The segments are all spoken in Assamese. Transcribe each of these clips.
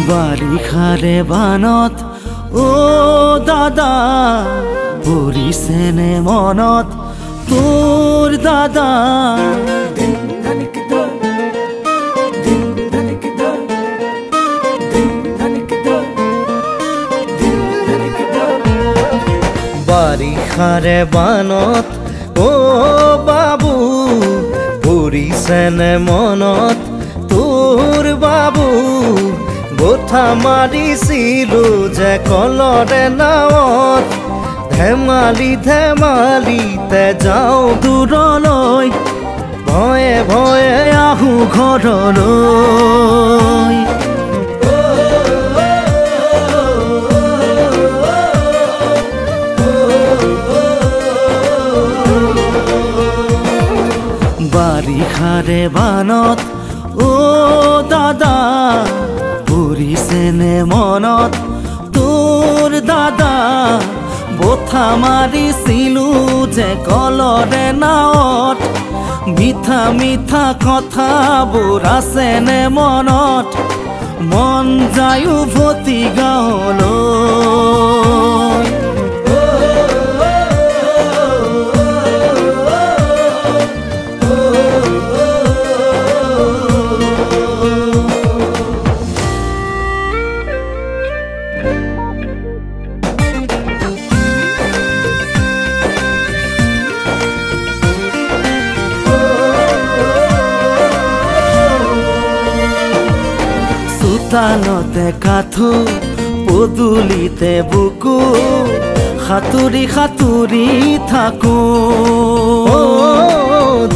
বাৰিষাৰে বানত ও দাদা পৰিছেনে মনত তোৰ দাদা বাৰিষাৰে বানত ও বাবু পৰিছেনে মনত তোৰ বাবু গোঠা মাৰিছিলো যে কলৰে নাৱত ধেমালি ধেমালিতে যাওঁ দূৰলৈ ভয়ে ভয়ে আহোঁ ঘৰলৈ বাৰিষাৰে বানত ও দাদা পৰিছেনে মনত তোৰ দাদা বঠা মাৰিছিলো যে কলৰে নাৱত মিঠা মিঠা কথাবোৰ আছেনে মনত মন যায় উভতি গাঁৱলৈ চোতালতে কাঠো পদূলিতে বুকু সাঁতুৰি সাঁতুৰি থাকো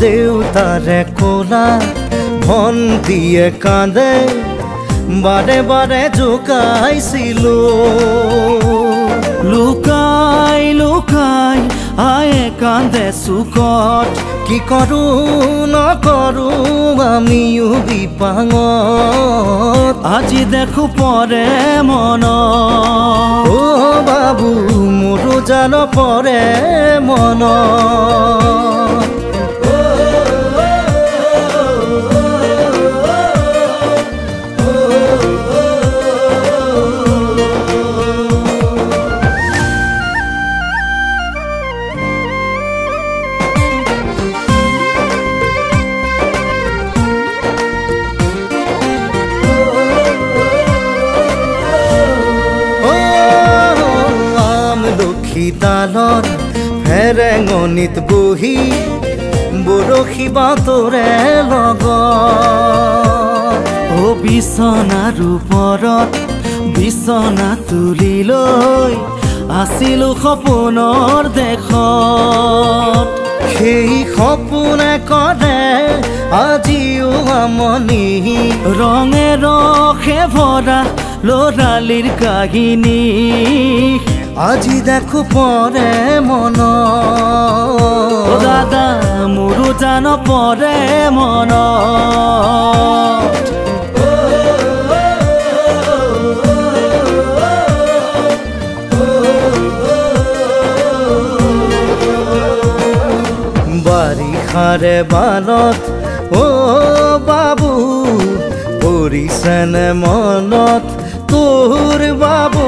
দেউতাৰে কোলা ভণ্টিয়ে কান্দে বাৰে বাৰে জোকাইছিলো লুকাই লুকাই আয়ে কান্দে চুকত কি কৰো নকৰো আমিও বিপাঙত আজি দেখো পৰে মন ও বাবু মোৰো জান পৰে মন শীতালত ফেৰেঙনিত বহি বৰশী বাতৰে লগত ও বিছনাৰ ওপৰত বিছনা তুলি লৈ আছিলো সপোনৰ দেশত সেই সপোনে কৰে আজিও আমনি ৰঙে ৰসে ভৰা ল'ৰালিৰ কাহিনী আজি দেখো পৰে মন দাদা মোৰো জান পৰে মন বাৰিষাৰে বানত ও বাবু পৰিছেনে মনত তোৰ বাবু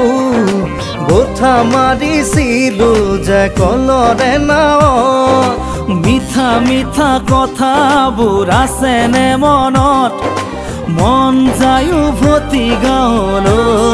গোঠা মাৰিছিলো যে কলৰে নাৱত মিঠা মিঠা কথাবোৰ আছেনে মনত মন যায় উভতি গাঁৱলৈ